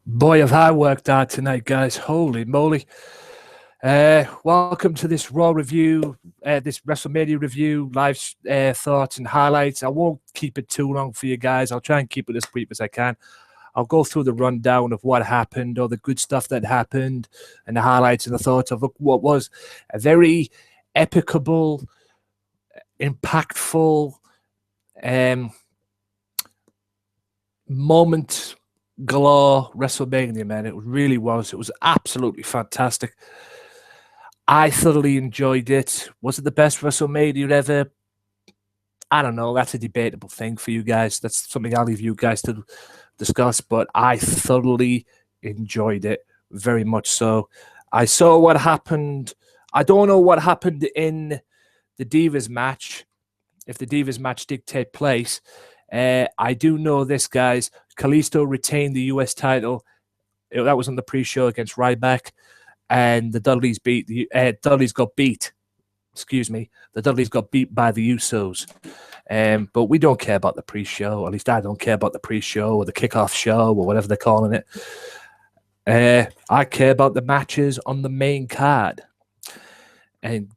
Boy, have I worked hard tonight, guys. Holy moly. Welcome to this Raw review, this WrestleMania review, live thoughts and highlights. I won't keep it too long for you guys. I'll try and keep it as brief as I can. I'll go through the rundown of what happened, all the good stuff that happened, and the highlights and the thoughts of what was a very epicable, impactful moment galore WrestleMania, man. It really was. It was absolutely fantastic. I thoroughly enjoyed it. Was it the best WrestleMania ever? I don't know. That's a debatable thing for you guys. That's something I'll leave you guys to discuss, but I thoroughly enjoyed it, very much so. I saw what happened. I don't know what happened in the Divas match, if the Divas match did take place. I do know this, guys. Kalisto retained the US title. That was on the pre-show against Ryback, and the Dudleys Dudleys got beat. Excuse me. The Dudleys got beat by the Usos. But we don't care about the pre-show. Or at least I don't care about the pre-show or the kickoff show or whatever they're calling it. I care about the matches on the main card. And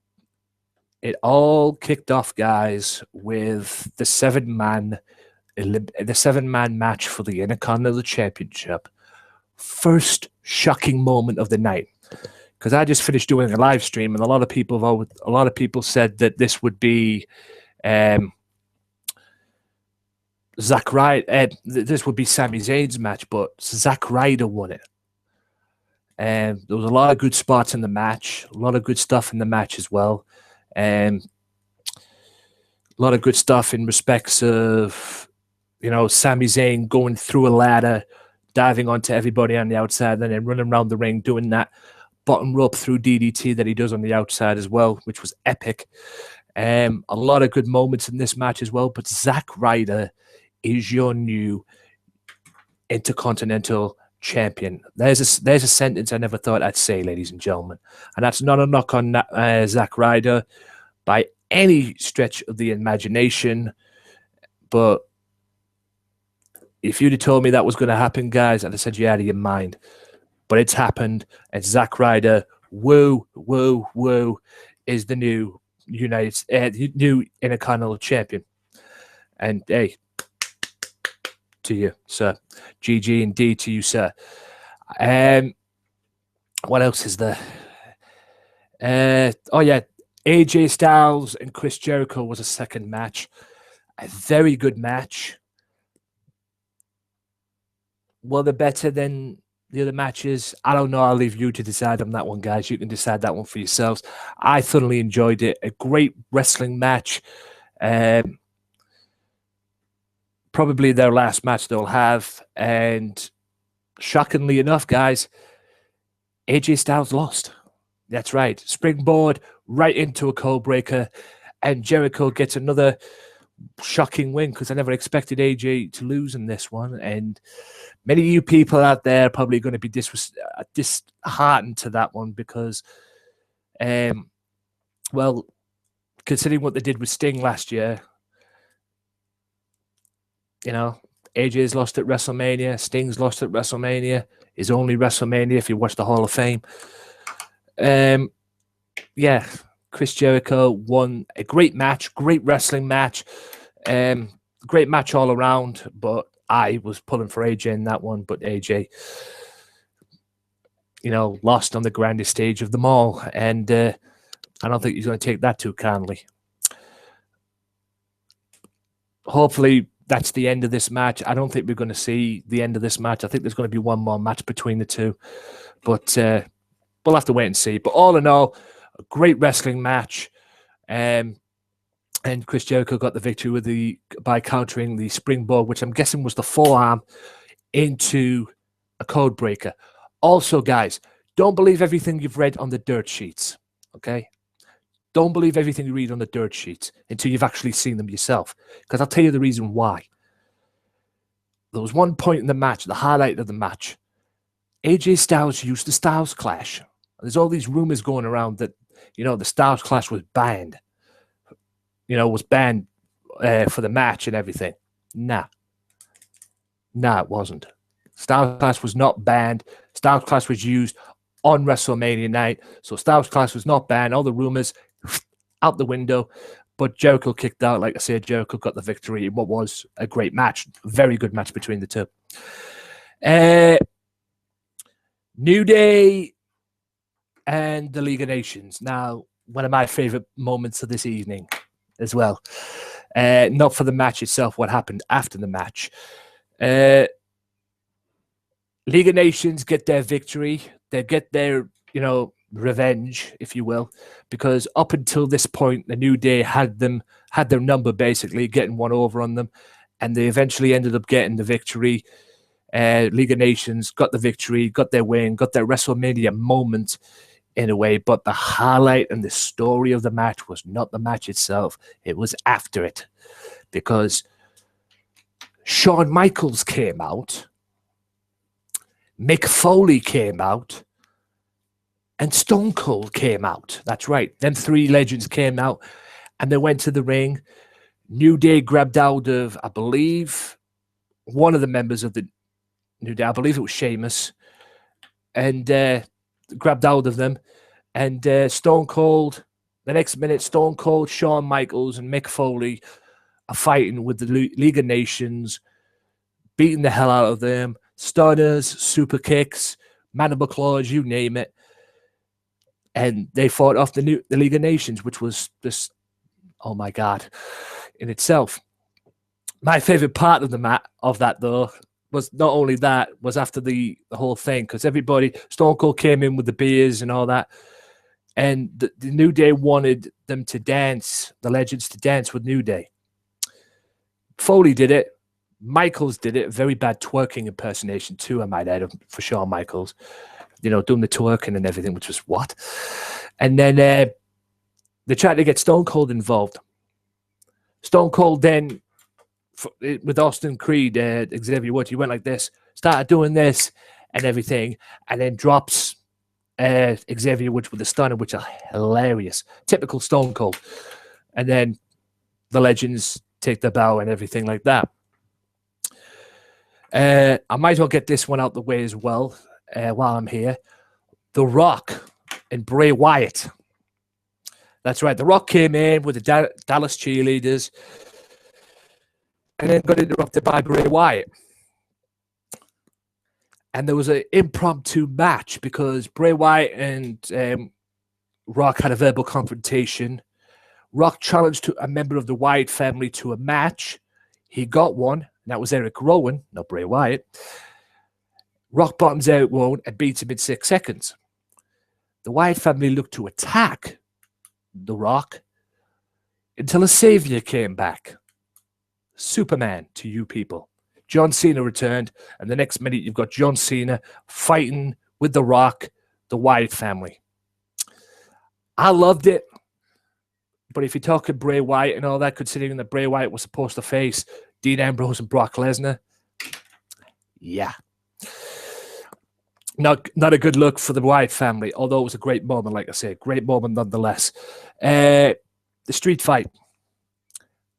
it all kicked off, guys, with the seven-man match for the Intercontinental Championship. First shocking moment of the night, because I just finished doing a live stream, and a lot of people said that this would be Zack Ryder. This would be Sami Zayn's match, but Zack Ryder won it. There was a lot of good spots in the match, a lot of good stuff in the match as well. A lot of good stuff in respects of, Sami Zayn going through a ladder, diving onto everybody on the outside, and then running around the ring, doing that bottom rope through DDT that he does on the outside as well, which was epic. A lot of good moments in this match as well, but Zack Ryder is your new Intercontinental Champion. There's a sentence I never thought I'd say, ladies and gentlemen, and that's not a knock on Zack Ryder by any stretch of the imagination, but if you'd have told me that was going to happen, guys, I'd have said you're out of your mind. But it's happened, and Zack Ryder, woo, is the new new Intercontinental Champion. And hey, to you, sir. GG indeed to you, sir. What else is there? Oh yeah, AJ Styles and Chris Jericho was a second match. A very good match. Well, they're better than the other matches. I don't know. I'll leave you to decide on that one, guys. You can decide that one for yourselves. I thoroughly enjoyed it. A great wrestling match. Probably their last match they'll have. And shockingly enough, guys, AJ Styles lost. That's right. Springboard right into a code breaker. And Jericho gets another shocking win, because I never expected AJ to lose in this one. And many of you people out there are probably going to be disheartened to that one, because, well, considering what they did with Sting last year, AJ's lost at WrestleMania, Sting's lost at WrestleMania, his only WrestleMania if you watch the Hall of Fame. Yeah, Chris Jericho won a great match, great wrestling match, great match all around, but I was pulling for AJ in that one, but AJ, lost on the grandest stage of them all, and I don't think he's going to take that too kindly. Hopefully, that's the end of this match. I don't think we're going to see the end of this match. I think there's going to be one more match between the two, but we'll have to wait and see. But all in all, a great wrestling match, and Chris Jericho got the victory by countering the springboard, which I'm guessing was the forearm, into a code breaker. Also, guys, don't believe everything you've read on the dirt sheets, okay? Don't believe everything you read on the dirt sheets until you've actually seen them yourself, because I'll tell you the reason why. There was one point in the match, the highlight of the match. AJ Styles used the Styles Clash. There's all these rumors going around that, the Styles Clash was banned. Was banned for the match and everything. Nah, it wasn't. Styles Clash was not banned. Styles Clash was used on WrestleMania night. So Styles Clash was not banned. All the rumors out the window. But Jericho kicked out. Like I said, Jericho got the victory in what was a great match. Very good match between the two. New Day and the League of Nations. Now, one of my favorite moments of this evening as well. Not for the match itself, what happened after the match. League of Nations get their victory. They get their, revenge, if you will, because up until this point, the New Day had their number, basically, getting one over on them, and they eventually ended up getting the victory. League of Nations got the victory, got their win, got their WrestleMania moment in a way, but the highlight and the story of the match was not the match itself. It was after it, because Shawn Michaels came out, Mick Foley came out, and Stone Cold came out. That's right. Them three legends came out, and they went to the ring. New Day grabbed out of, I believe, one of the members of the New Day. I believe it was Sheamus, and grabbed out of them. And Stone Cold, the next minute, Stone Cold, Shawn Michaels, and Mick Foley are fighting with the League of Nations, beating the hell out of them. Stunners, super kicks, mandible claws, you name it. And they fought off the League of Nations, which was just, oh my God, in itself. My favorite part of that, though, was not only that, was after the whole thing, because everybody, Stone Cold came in with the beers and all that, and the New Day wanted them to dance, the legends to dance with New Day. Foley did it. Michaels did it. Very bad twerking impersonation too, I might add, for Shawn Michaels. Doing the twerking and everything, which was what? And then they tried to get Stone Cold involved. Stone Cold then, with Austin Creed, Xavier Woods, he went like this, started doing this and everything, and then drops Xavier Woods with a stunner, which are hilarious. Typical Stone Cold. And then the legends take the bow and everything like that. I might as well get this one out the way as well. While I'm here, The Rock and Bray Wyatt. That's right. The Rock came in with the Dallas cheerleaders and then got interrupted by Bray Wyatt. And there was an impromptu match because Bray Wyatt and Rock had a verbal confrontation. Rock challenged a member of the Wyatt family to a match. He got one, and that was Eric Rowan, not Bray Wyatt. Rock bottoms out Rowan and beats him in 6 seconds. The Wyatt family looked to attack The Rock until a savior came back. Superman to you people. John Cena returned, and the next minute you've got John Cena fighting with The Rock, the Wyatt family. I loved it, but if you're talking Bray Wyatt and all that, considering that Bray Wyatt was supposed to face Dean Ambrose and Brock Lesnar, yeah. Not a good look for the Wyatt family, although it was a great moment, like I said. Great moment nonetheless. The street fight.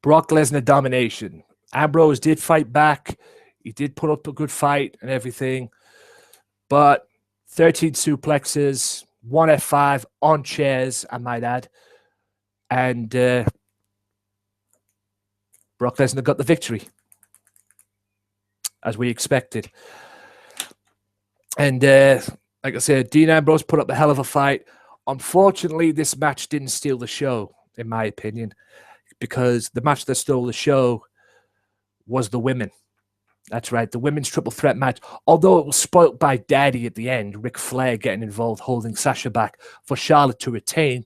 Brock Lesnar domination. Ambrose did fight back. He did put up a good fight and everything. But 13 suplexes, 1 F5 on chairs, I might add. And Brock Lesnar got the victory, as we expected. And like I said, Dean Ambrose put up a hell of a fight. Unfortunately, this match didn't steal the show, in my opinion, because the match that stole the show was the women. That's right, the women's triple threat match. Although it was spoilt by Daddy at the end, Ric Flair getting involved, holding Sasha back for Charlotte to retain,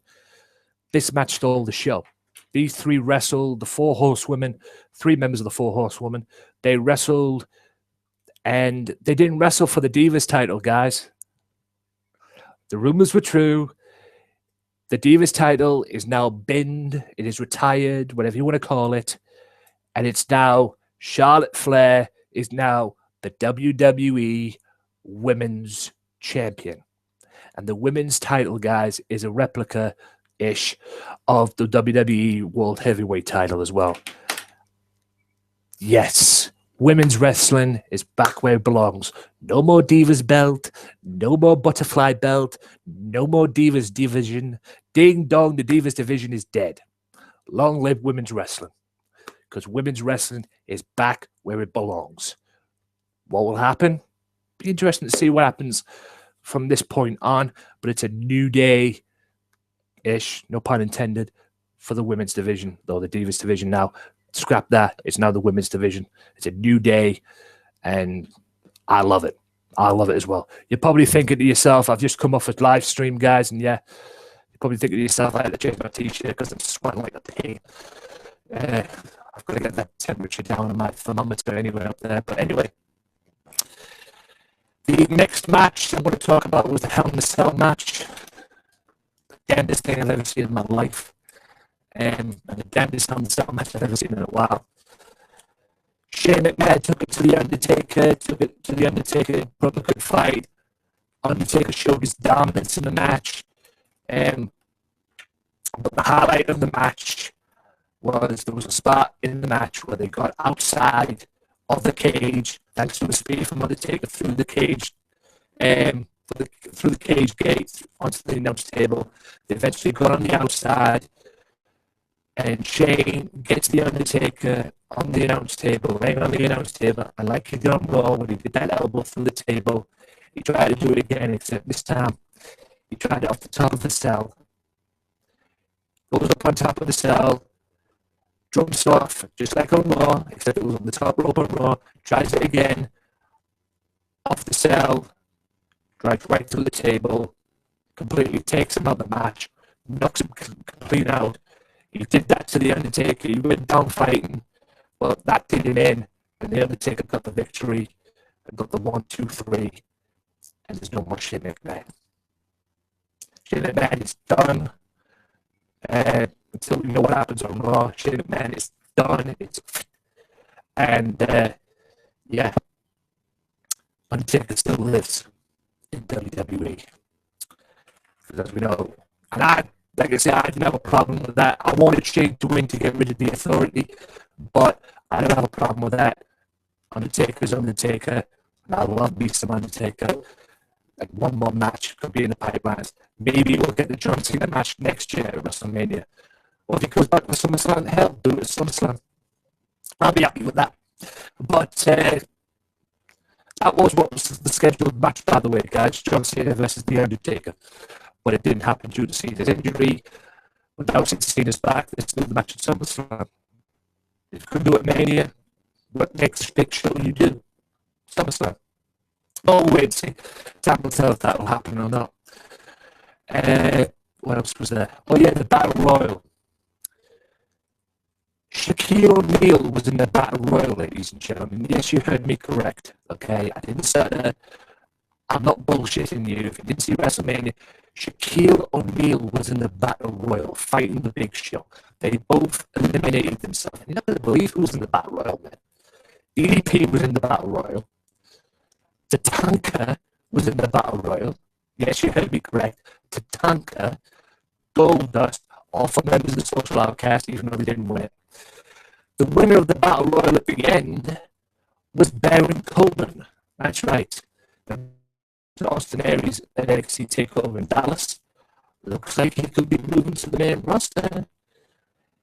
this match stole the show. These three wrestled, the four horsewomen, 3 members of the four horsewomen. They wrestled. And they didn't wrestle for the Divas title, guys. The rumors were true. The Divas title is now binned. It is retired, whatever you want to call it. And it's now Charlotte Flair is now the WWE Women's Champion. And the women's title, guys, is a replica-ish of the WWE World Heavyweight title as well. Yes. Women's wrestling is back where it belongs. No more Divas belt, no more butterfly belt, no more Divas division. Ding dong, the Divas division is dead. Long live women's wrestling, because women's wrestling is back where it belongs. What will happen? Be interesting to see what happens from this point on, but it's a new day-ish, no pun intended, for the women's division, though the Divas division now, scrap that, it's now the women's division. It's a new day, and I love it. I love it as well. You're probably thinking to yourself, I've just come off a live stream, guys, and yeah, you're probably thinking to yourself, I had to change my t-shirt because I'm sweating like a pig. I've got to get that temperature down on my thermometer anyway up there. But anyway, the next match I want to talk about was the Hell in a Cell match. The damnedest thing I've ever seen in my life. And the damnedest Hell in a Cell match I've ever seen in a while. Shane McMahon took it to the Undertaker, broke a good fight. Undertaker showed his dominance in the match. But the highlight of the match was there was a spot in the match where they got outside of the cage, thanks to a spear from Undertaker through the cage, through the cage gate onto the announce table. They eventually got on the outside, and Shane gets the Undertaker on the announce table, laying on the announce table, and like he did on Raw when he did that elbow through the table, he tried to do it again, except this time he tried it off the top of the cell. Goes up on top of the cell, jumps off, just like on Raw, except it was on the top rope on Raw, tries it again, off the cell, drives right through the table, completely takes him out of the match, knocks him complete out. He did that to the Undertaker, he went down fighting, but that did him in, and the Undertaker got the victory, and got the 1, 2, 3, and there's no more Shane McMahon. Shane McMahon is done. Until we know what happens on Raw, Shane McMahon is done. Yeah, Undertaker still lives in WWE, as we know. And I didn't have a problem with that. I wanted Shane to win to get rid of the Authority, but I don't have a problem with that. Undertaker's Undertaker, and I love me some Undertaker. Like one more match could be in the pipelines. Maybe we'll get the John Cena match next year at WrestleMania. Or if he goes back to SummerSlam, hell, do it at SummerSlam. I'll be happy with that. But that was what was the scheduled match, by the way, guys. John Cena versus The Undertaker. But it didn't happen due to Cena's injury. But now since Cena's back, let's do the match at SummerSlam. If you could do it Mania, what next big show you do? SummerSlam. Oh, wait, see. Time will tell if that will happen or not. What else was there? Oh, yeah, the Battle Royal. Shaquille O'Neal was in the Battle Royal, ladies and gentlemen. Yes, you heard me correct. Okay, I didn't say that. I'm not bullshitting you. If you didn't see WrestleMania, Shaquille O'Neal was in the Battle Royal, fighting the Big Show. They both eliminated themselves. You're not going to believe who was in the Battle Royal, man. DDP was in the Battle Royal. Tatanka was in the Battle Royal. Yes, you heard me correct. Tatanka, Goldust, all four members of the Social Outcast, even though they didn't win it. The winner of the Battle Royal at the end was Baron Corbin. That's right. Austin Aries at NXT TakeOver in Dallas. Looks like he could be moving to the main roster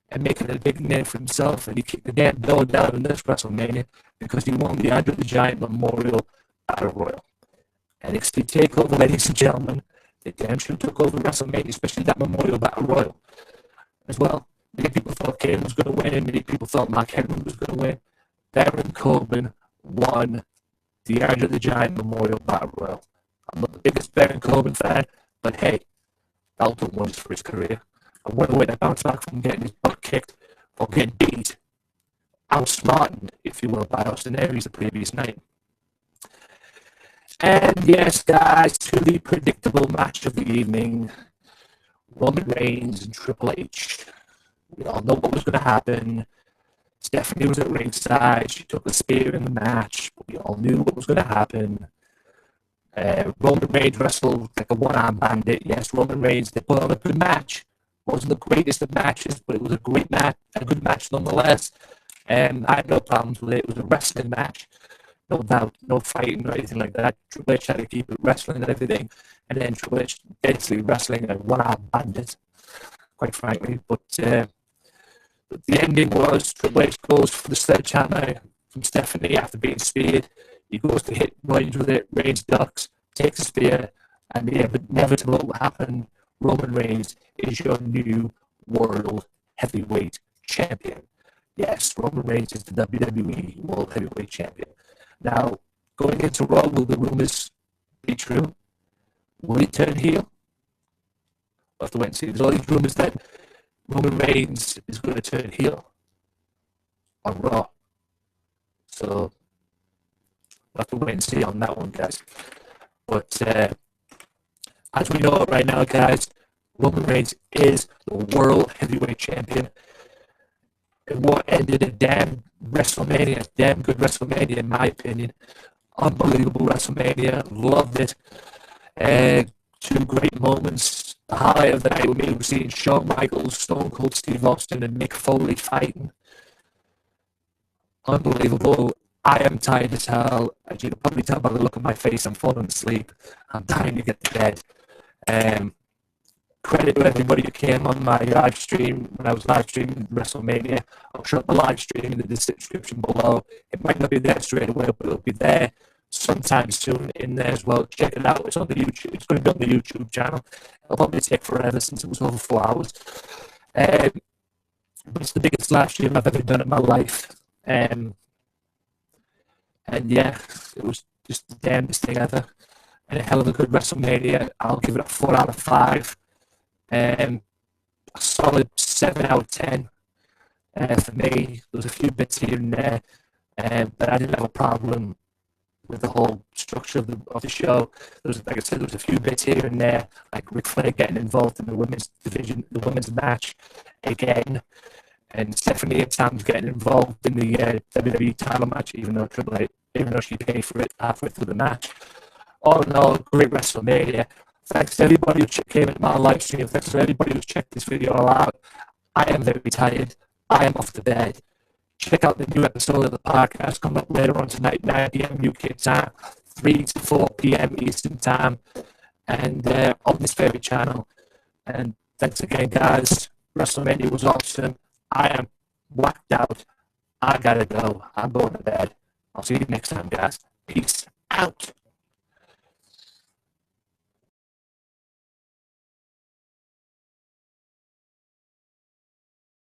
and making a big name for himself. And he kicked the damn door down in this WrestleMania because he won the Andre the Giant Memorial Battle Royal. NXT TakeOver, ladies and gentlemen, they damn sure took over WrestleMania, especially that Memorial Battle Royal as well. Many people thought Kane was going to win. Many people thought Mark Henry was going to win. Baron Corbin won the Andre the Giant Memorial Battle Royal. I'm not the biggest Baron Corbin fan, but hey, that'll do wonders for his career. And what a way to bounce back from getting his butt kicked or getting beat, outsmarted, if you will, by Austin Aries the previous night. And yes, guys, to the predictable match of the evening, Roman Reigns and Triple H. We all know what was going to happen. Stephanie was at ringside. She took a spear in the match. But we all knew what was going to happen. Roman Reigns wrestled like a one-arm bandit. Yes, Roman Reigns, they put on a good match. It wasn't the greatest of matches, but it was a great match, a good match nonetheless. I had no problems with it. It was a wrestling match, no doubt, no fighting or anything like that. Triple H had to keep it wrestling and everything, and then Triple H basically wrestling a one-arm bandit, quite frankly. But the ending was Triple H goes for the sledgehammer from Stephanie after being speared. He goes to hit Reigns with it. Reigns ducks, takes a spear, and the inevitable happened. Roman Reigns is your new world heavyweight champion. Yes, Roman Reigns is the WWE World Heavyweight Champion. Now, going into Raw, will the rumors be true? Will he turn heel? We'll have to wait and see. There's all these rumors that Roman Reigns is going to turn heel on Raw. So, we'll have to wait and see on that one, guys. But as we know right now, guys, Roman Reigns is the World Heavyweight Champion. And what ended a damn WrestleMania, damn good WrestleMania in my opinion. Unbelievable WrestleMania, loved it. Two great moments. The highlight of the night with me was seeing Shawn Michaels, Stone Cold Steve Austin, and Mick Foley fighting. Unbelievable. I am tired as hell. As you can probably tell by the look on my face, I'm falling asleep. I'm dying to get to bed. Credit to everybody who came on my live stream when I was live streaming WrestleMania. I'll show up the live stream in the description below. It might not be there straight away, but it'll be there sometime soon in there as well. Check it out. It's on the YouTube. It's going to be on the YouTube channel. It'll probably take forever since it was over 4 hours. But it's the biggest live stream I've ever done in my life. And yeah, it was just the damnedest thing ever. And a hell of a good WrestleMania. I'll give it a 4 out of 5. A solid 7 out of 10 for me. There was a few bits here and there, but I didn't have a problem with the whole structure of the show. There was, like I said, there was a few bits here and there, like Ric Flair getting involved in the women's division, the women's match again, and Stephanie at times getting involved in the WWE title match, even though she paid for it halfway through the match. All in all, great WrestleMania. Thanks to everybody who came into my live stream. Thanks to everybody who's checked this video out. I am very tired. I am off to bed. Check out the new episode of the podcast coming up later on tonight, 9 p.m. UK time, 3 to 4 p.m. Eastern time, and on this very channel. And thanks again, guys. WrestleMania was awesome. I am whacked out. I gotta go. I'm going to bed. I'll see you next time, guys. Peace out.